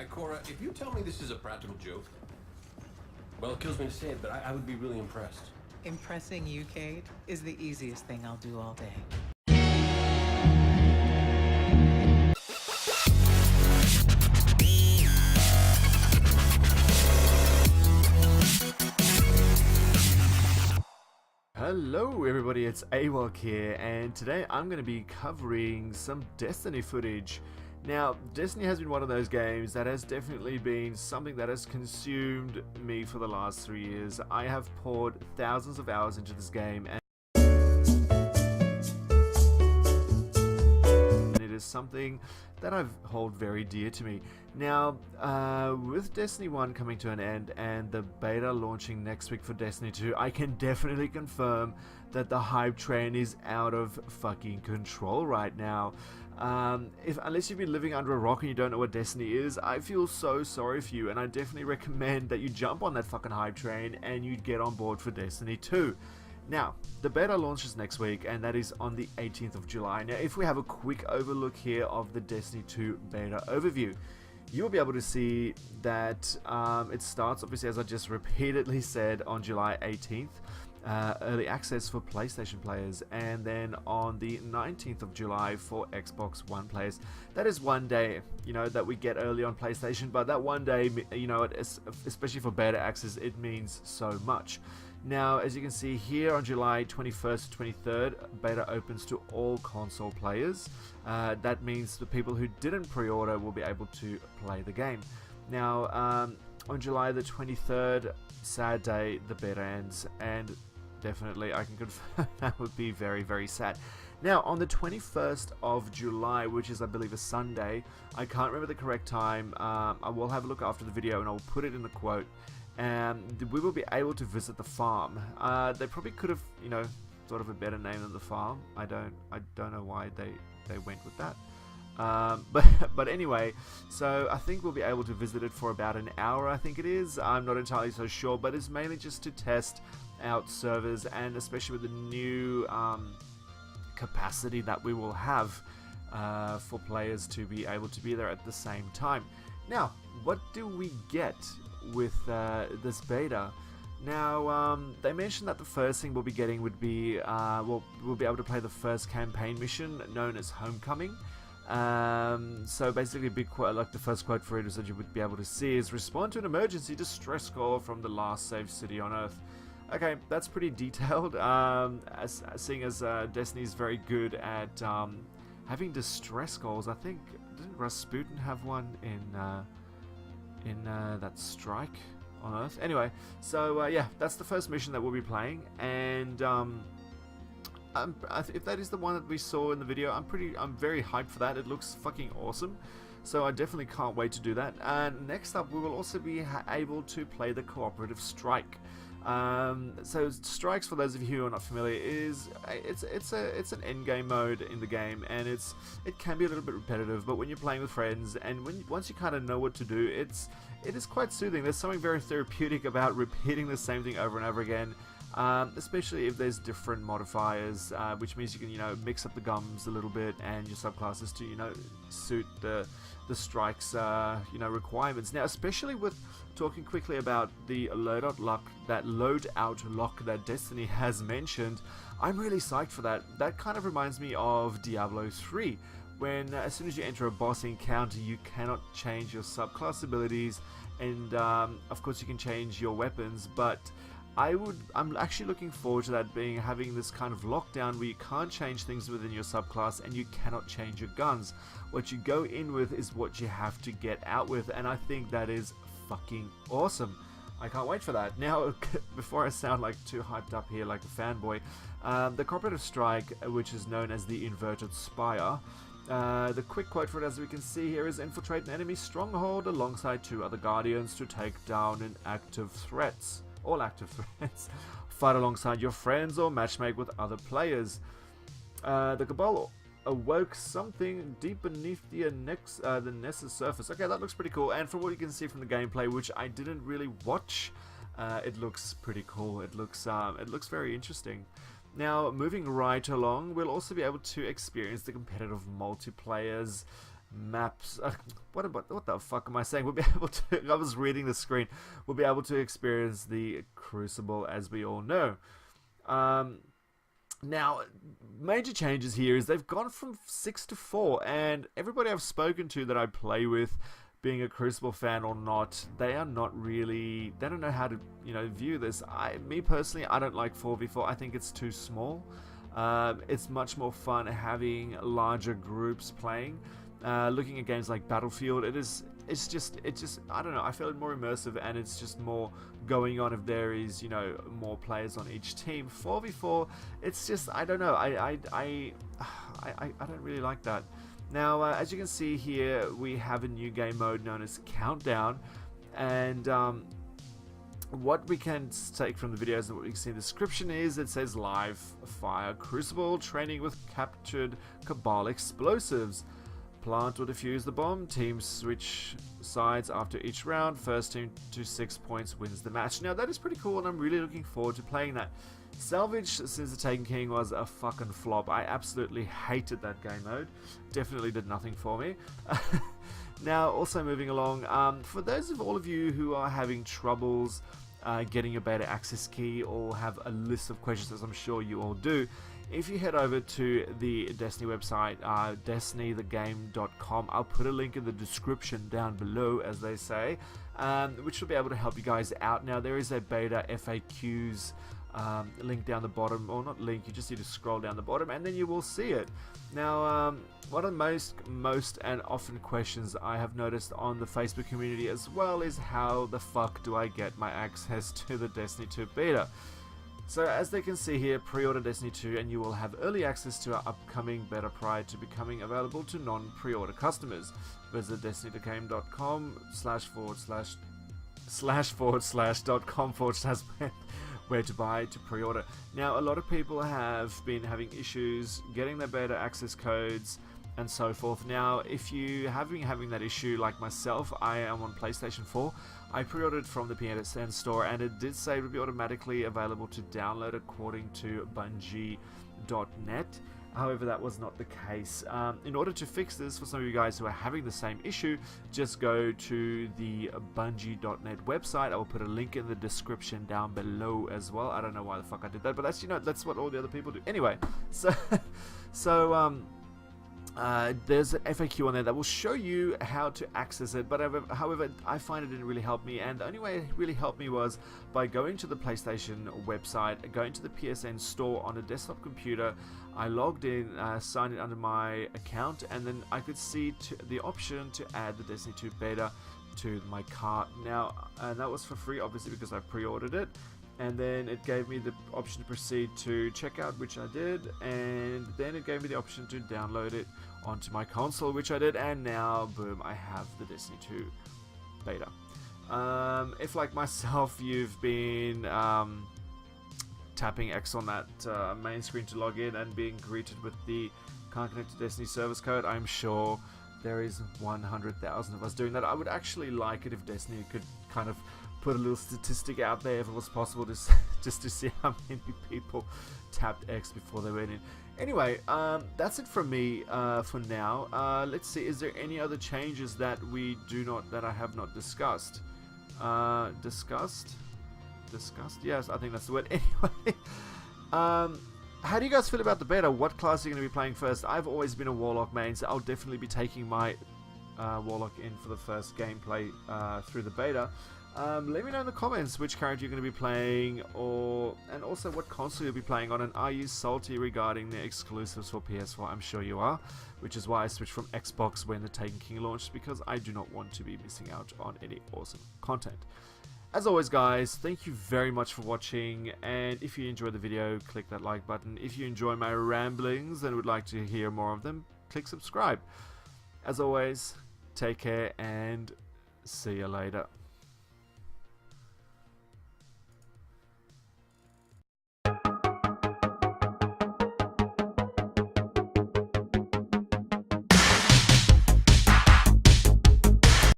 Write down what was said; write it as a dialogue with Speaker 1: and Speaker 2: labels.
Speaker 1: Cora, if you tell me this is a practical joke, well, it kills me to say it, but I would be really impressed.
Speaker 2: Impressing you, Cade, is the easiest thing I'll do all day.
Speaker 3: Hello everybody, it's AWOC here, and today I'm going to be covering some Destiny footage. Now, Destiny has been one of those games that has definitely been something that has consumed me for the last 3 years. I have poured thousands of hours into this game, and it is something that I hold very dear to me. Now, with Destiny 1 coming to an end and the beta launching next week for Destiny 2, I can definitely confirm that the hype train is out of fucking control right now. Unless you've been living under a rock and you don't know what Destiny is, I feel so sorry for you, and I definitely recommend that you jump on that fucking hype train and you get on board for Destiny 2. Now, the beta launches next week, and that is on the 18th of July. Now, if we have a quick overlook here of the Destiny 2 beta overview, you'll be able to see that it starts, obviously, as I just repeatedly said, on July 18th. Early access for PlayStation players, and then on the 19th of July for Xbox One players. That is one day, that we get early on PlayStation, but that one day, especially for beta access, it means so much. Now, as you can see here, on July 21st to 23rd, beta opens to all console players. That means the people who didn't pre-order will be able to play the game. Now, on July the 23rd, sad day, the beta ends, and definitely I can confirm that would be very, very sad. Now, on the 21st of July, which is, I believe, a Sunday, I can't remember the correct time, I will have a look after the video and I'll put it in the quote, and we will be able to visit the farm. They probably could have, thought of a better name than the farm. I don't know why they went with that. But anyway, so I think we'll be able to visit it for about an hour, I think it is. I'm not entirely so sure, but it's mainly just to test out servers, and especially with the new capacity that we will have for players to be able to be there at the same time. Now, what do we get with this beta? Now, they mentioned that the first thing we'll be getting would be, we'll be able to play the first campaign mission known as Homecoming. So basically, a big quote, like the first quote for it is that you would be able to see is respond to an emergency distress call from the last saved city on Earth. Okay, that's pretty detailed. Seeing as Destiny is very good at having distress calls. I think, didn't Rasputin have one in that strike on Earth? Anyway, so yeah, that's the first mission that we'll be playing, and if that is the one that we saw in the video, I'm very hyped for that. It looks fucking awesome. So I definitely can't wait to do that. And next up, we will also be able to play the Cooperative Strike. So strikes, for those of you who are not familiar, it's an end game mode in the game, and it can be a little bit repetitive. But when you're playing with friends, and once you kind of know what to do, it is quite soothing. There's something very therapeutic about repeating the same thing over and over again. Especially if there's different modifiers, which means you can, mix up the gums a little bit and your subclasses to, suit the strike's, requirements. Now, especially with talking quickly about the loadout lock that Destiny has mentioned, I'm really psyched for that. That kind of reminds me of Diablo 3, when as soon as you enter a boss encounter, you cannot change your subclass abilities, and of course you can change your weapons, but I'm actually looking forward to that having this kind of lockdown where you can't change things within your subclass and you cannot change your guns. What you go in with is what you have to get out with, and I think that is fucking awesome. I can't wait for that. Now, before I sound like too hyped up here like a fanboy, the Cooperative Strike, which is known as the Inverted Spire, the quick quote for it, as we can see here, is infiltrate an enemy stronghold alongside 2 other guardians to take down all active threats. Fight alongside your friends or matchmake with other players. The Cabal awoke something deep beneath the Nexus surface. Okay, that looks pretty cool, and from what you can see from the gameplay, which I didn't really watch, it looks pretty cool. It looks very interesting. Now, moving right along, we'll also be able to experience the competitive multiplayers maps. What the fuck am I saying? We'll be able to. I was reading the screen. We'll be able to experience the Crucible, as we all know. Now, major changes here is they've gone from 6 to 4, and everybody I've spoken to that I play with, being a Crucible fan or not, they are not really. They don't know how to, view this. Me personally, I don't like 4v4. I think it's too small. It's much more fun having larger groups playing. Looking at games like Battlefield, it's just I don't know, I feel it more immersive, and it's just more going on if there is more players on each team. 4v4, it's just, I don't know, I don't really like that. Now, as you can see here, we have a new game mode known as Countdown, and what we can take from the videos and what we can see in the description is it says live fire Crucible training with captured Cabal explosives. Plant or defuse the bomb. Teams switch sides after each round. First team to 6 points wins the match. Now that is pretty cool, and I'm really looking forward to playing that. Salvage Since the Taken King was a fucking flop. I absolutely hated that game mode. Definitely did nothing for me. Now, also moving along, for those of all of you who are having troubles getting a beta access key or have a list of questions, as I'm sure you all do, if you head over to the Destiny website, destinythegame.com, I'll put a link in the description down below, as they say, which will be able to help you guys out. Now, there is a beta FAQs link down the bottom, or not link, you just need to scroll down the bottom and then you will see it. Now, one of the most and often questions I have noticed on the Facebook community as well is how the fuck do I get my access to the Destiny 2 beta? So as they can see here, pre-order Destiny 2 and you will have early access to our upcoming beta prior to becoming available to non-pre-order customers. Visit destinythegame.com//.com/ where to buy to pre-order. Now, a lot of people have been having issues getting their beta access codes and so forth. Now, if you have been having that issue like myself, I am on PlayStation 4. I pre-ordered from the PSN store, and it did say it would be automatically available to download according to Bungie.net. However, that was not the case. In order to fix this, for some of you guys who are having the same issue, just go to the Bungie.net website. I will put a link in the description down below as well. I don't know why the fuck I did that, but that's that's what all the other people do. Anyway, there's an FAQ on there that will show you how to access it, but however, I find it didn't really help me, and the only way it really helped me was by going to the PlayStation website, going to the PSN store on a desktop computer. I logged in, signed in under my account, and then I could see the option to add the Destiny 2 beta to my cart. Now, that was for free, obviously, because I pre-ordered it. And then it gave me the option to proceed to checkout, which I did, and then it gave me the option to download it onto my console, which I did, and now, boom, I have the Destiny 2 beta. If, like myself, you've been tapping X on that main screen to log in and being greeted with the can't connect to Destiny service code, I'm sure there is 100,000 of us doing that. I would actually like it if Destiny could kind of put a little statistic out there, if it was possible, just to see how many people tapped X before they went in. Anyway, that's it from me for now. Let's see, is there any other changes that I have not discussed? Discussed? Yes, I think that's the word. Anyway, how do you guys feel about the beta? What class are you going to be playing first? I've always been a Warlock main, so I'll definitely be taking my Warlock in for the first gameplay through the beta. Let me know in the comments which character you're going to be playing, and also what console you'll be playing on, and are you salty regarding the exclusives for PS4? I'm sure you are, which is why I switched from Xbox when the Taken King launched, because I do not want to be missing out on any awesome content. As always, guys, thank you very much for watching, and if you enjoyed the video, click that like button. If you enjoy my ramblings and would like to hear more of them, click subscribe. As always, take care and see you later.